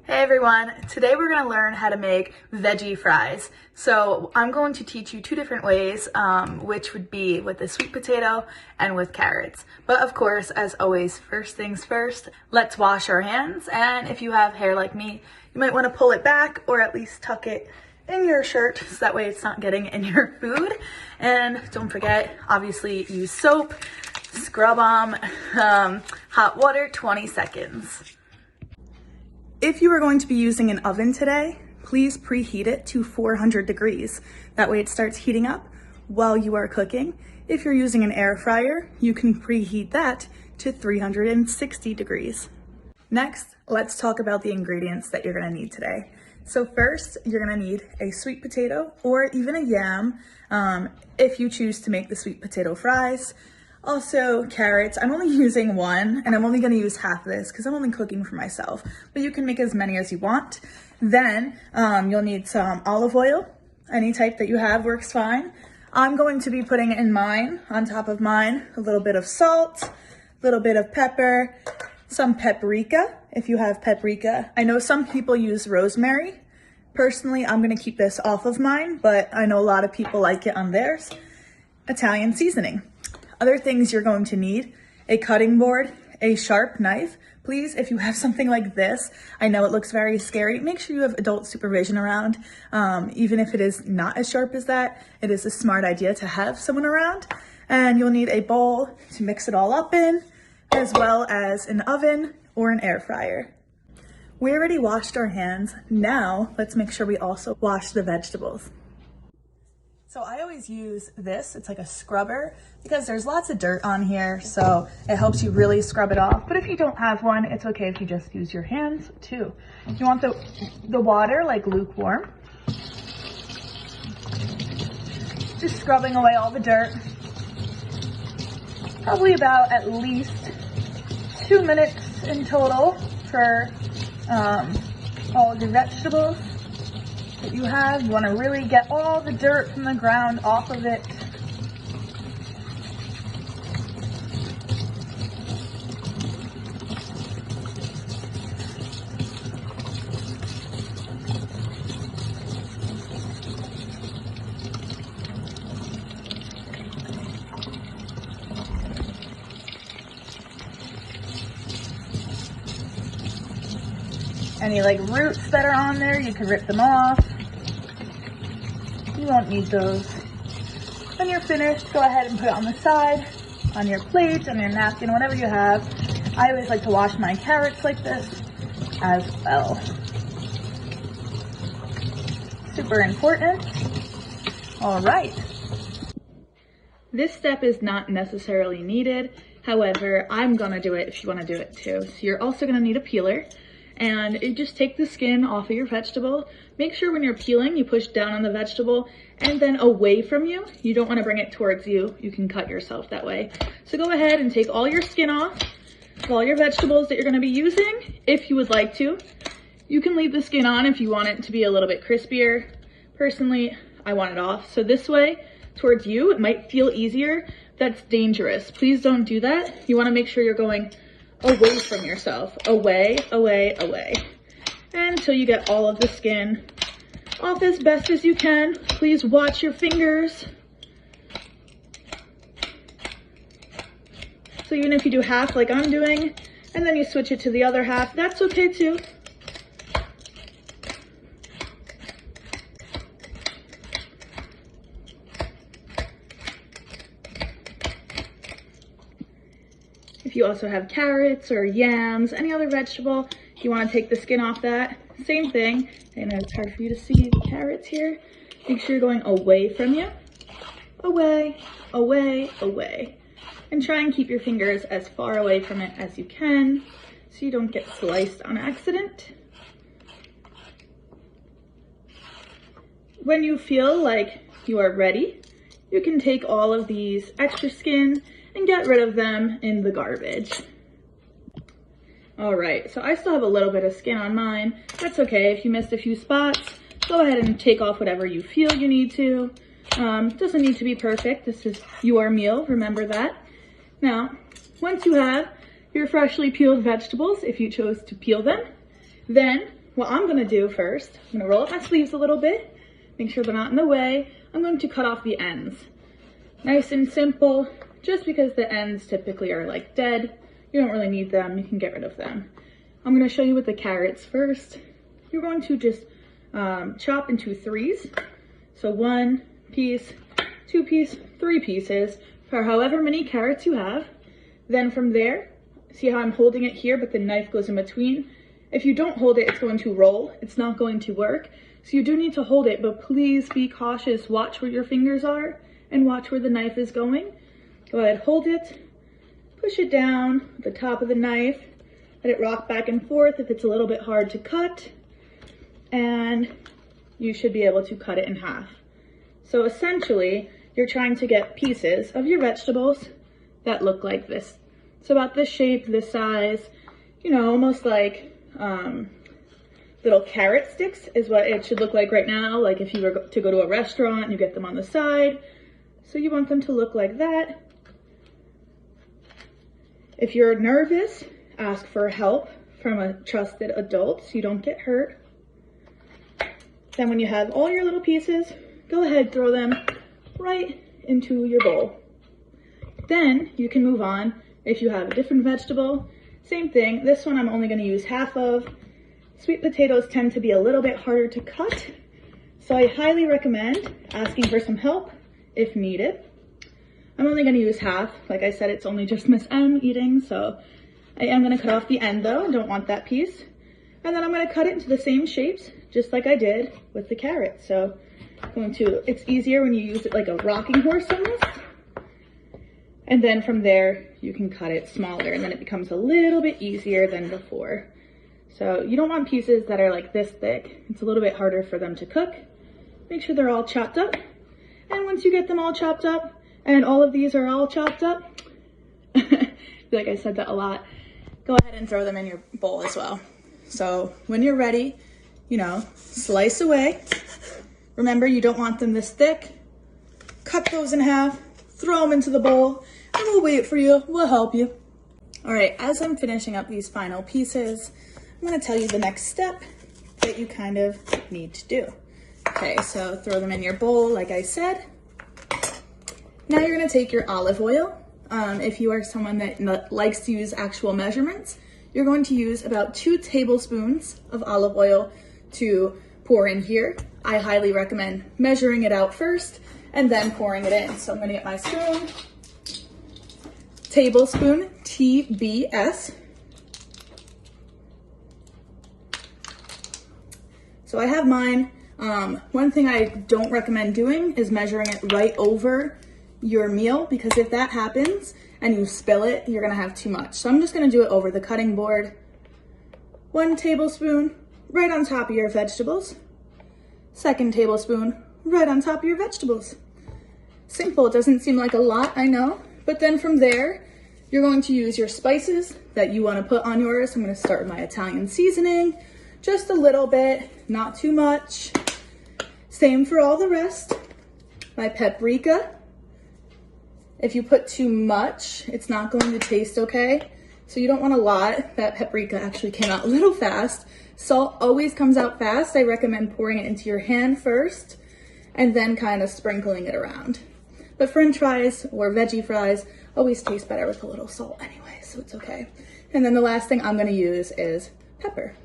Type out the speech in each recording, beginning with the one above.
Hey everyone, today we're going to learn how to make veggie fries. So I'm going to teach you two different ways, which would be with the sweet potato and with carrots. But of course, as always, first things first, let's wash our hands. And if you have hair like me, you might want to pull it back or at least tuck it in your shirt so that way it's not getting in your food. And don't forget, obviously use soap, scrub on, hot water, 20 seconds. If you are going to be using an oven today, please preheat it to 400 degrees. That way it starts heating up while you are cooking. If you're using an air fryer, you can preheat that to 360 degrees. Next, let's talk about the ingredients that you're gonna need today. So first, you're gonna need a sweet potato or even a yam if you choose to make the sweet potato fries. Also carrots. I'm only using one and I'm only going to use half of this because I'm only cooking for myself, but you can make as many as you want. Then you'll need some olive oil. Any type that you have works fine. I'm going to be putting in mine, on top of mine, a little bit of salt, a little bit of pepper, some paprika if you have paprika. I know some people use rosemary. Personally, I'm going to keep this off of mine, but I know a lot of people like it on theirs. Italian seasoning. Other things you're going to need: a cutting board, a sharp knife. Please, if you have something like this, I know it looks very scary, make sure you have adult supervision around. Even if it is not as sharp as that, it is a smart idea to have someone around. And you'll need a bowl to mix it all up in, as well as an oven or an air fryer. We already washed our hands. Now, let's make sure we also wash the vegetables. So I always use this, it's like a scrubber, because there's lots of dirt on here, so it helps you really scrub it off. But if you don't have one, it's okay if you just use your hands too. You want the water like lukewarm. Just scrubbing away all the dirt. Probably about at least 2 minutes in total for all of your vegetables that you have. You want to really get all the dirt from the ground off of it. Any like roots that are on there, you can rip them off. You won't need those. When you're finished, go ahead and put it on the side, on your plate, on your napkin, whatever you have. I always like to wash my carrots like this as well. Super important. All right. This step is not necessarily needed. However, I'm gonna do it if you wanna do it too. So you're also gonna need a peeler. And you just take the skin off of your vegetable. Make sure when you're peeling, you push down on the vegetable and then away from you. You don't want to bring it towards you. You can cut yourself that way. So go ahead and take all your skin off of all your vegetables that you're going to be using. If you would like to, you can leave the skin on if you want it to be a little bit crispier. Personally, I want it off. So this way, towards you, it might feel easier. That's dangerous. Please don't do that. You want to make sure you're going away from yourself, away, away, away, and until you get all of the skin off as best as you can. Please watch your fingers. So even if you do half like I'm doing, and then you switch it to the other half, that's okay too. If you also have carrots or yams, any other vegetable, you want to take the skin off that. Same thing. I know it's hard for you to see the carrots here. Make sure you're going away from you. Away, away, away. And try and keep your fingers as far away from it as you can so you don't get sliced on accident. When you feel like you are ready, you can take all of these extra skin and get rid of them in the garbage. All right, so I still have a little bit of skin on mine. That's okay. If you missed a few spots, go ahead and take off whatever you feel you need to. Doesn't need to be perfect. This is your meal, remember that. Now, once you have your freshly peeled vegetables, if you chose to peel them, then what I'm gonna do first, I'm gonna roll up my sleeves a little bit, make sure they're not in the way. I'm going to cut off the ends. Nice and simple, just because the ends typically are like dead. You don't really need them, you can get rid of them. I'm gonna show you with the carrots first. You're going to just chop into threes. So 1 piece, 2 piece, 3 pieces for however many carrots you have. Then from there, see how I'm holding it here, but the knife goes in between? If you don't hold it, it's going to roll. It's not going to work. So you do need to hold it, but please be cautious. Watch where your fingers are and watch where the knife is going. Go ahead, hold it, push it down at the top of the knife, let it rock back and forth if it's a little bit hard to cut, and you should be able to cut it in half. So essentially, you're trying to get pieces of your vegetables that look like this. So about this shape, this size, you know, almost like little carrot sticks is what it should look like right now. Like if you were to go to a restaurant and you get them on the side. So you want them to look like that. If you're nervous, ask for help from a trusted adult so you don't get hurt. Then when you have all your little pieces, go ahead, throw them right into your bowl. Then you can move on. If you have a different vegetable, same thing. This one I'm only going to use half of. Sweet potatoes tend to be a little bit harder to cut, so I highly recommend asking for some help if needed. I'm only going to use half. Like I said, it's only just Miss M eating, so I am going to cut off the end though. I don't want that piece. And then I'm going to cut it into the same shapes, just like I did with the carrot. So it's easier when you use it like a rocking horse almost. And then from there, you can cut it smaller and then it becomes a little bit easier than before. So you don't want pieces that are like this thick. It's a little bit harder for them to cook. Make sure they're all chopped up. And once you get them all chopped up, and all of these are all chopped up, I feel like I said that a lot, go ahead and throw them in your bowl as well. So when you're ready, you know, slice away. Remember, you don't want them this thick. Cut those in half, throw them into the bowl, and we'll wait for you. We'll help you. All right, as I'm finishing up these final pieces, I'm gonna tell you the next step that you kind of need to do. Okay, so throw them in your bowl, like I said. Now you're gonna take your olive oil. If you are someone that likes to use actual measurements, you're going to use about 2 tablespoons of olive oil to pour in here. I highly recommend measuring it out first and then pouring it in. So I'm gonna get my spoon, tablespoon, TBS. So I have mine. One thing I don't recommend doing is measuring it right over your meal, because if that happens and you spill it, you're gonna have too much. So I'm just gonna do it over the cutting board. 1 tablespoon right on top of your vegetables. 2nd tablespoon right on top of your vegetables. Simple, it doesn't seem like a lot, I know. But then from there, you're going to use your spices that you wanna put on yours. I'm gonna start with my Italian seasoning. Just a little bit, not too much. Same for all the rest. My paprika. If you put too much, it's not going to taste okay. So you don't want a lot. That paprika actually came out a little fast. Salt always comes out fast. I recommend pouring it into your hand first and then kind of sprinkling it around. But French fries or veggie fries always taste better with a little salt anyway, so it's okay. And then the last thing I'm gonna use is pepper.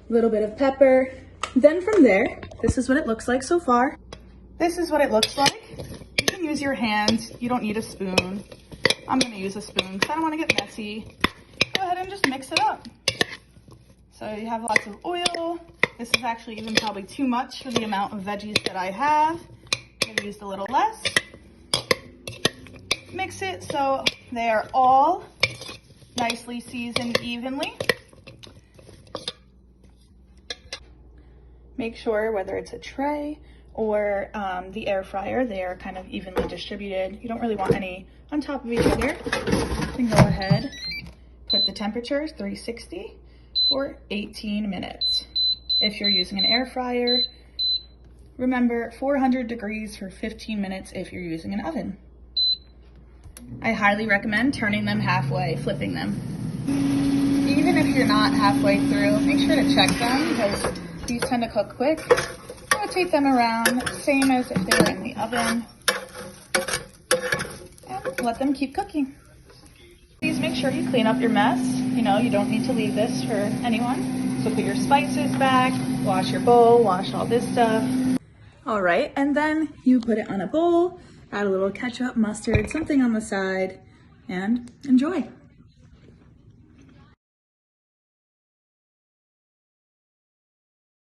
Little bit of pepper. Then from there, this is what it looks like so far. This is what it looks like. You can use your hands. You don't need a spoon. I'm gonna use a spoon because I don't want to get messy. Go ahead and just mix it up. So you have lots of oil. This is actually even probably too much for the amount of veggies that I have. I've used a little less. Mix it so they are all nicely seasoned evenly. Make sure whether it's a tray or the air fryer, they are kind of evenly distributed. You don't really want any on top of each other. Then go ahead, put the temperature 360 for 18 minutes. If you're using an air fryer, remember 400 degrees for 15 minutes if you're using an oven. I highly recommend turning them halfway, flipping them. even if you're not halfway through, make sure to check them because these tend to cook quick. Rotate them around, same as if they were in the oven. And let them keep cooking. Please make sure you clean up your mess. You know, you don't need to leave this for anyone. So put your spices back, wash your bowl, wash all this stuff. All right, and then you put it on a bowl, add a little ketchup, mustard, something on the side, and enjoy.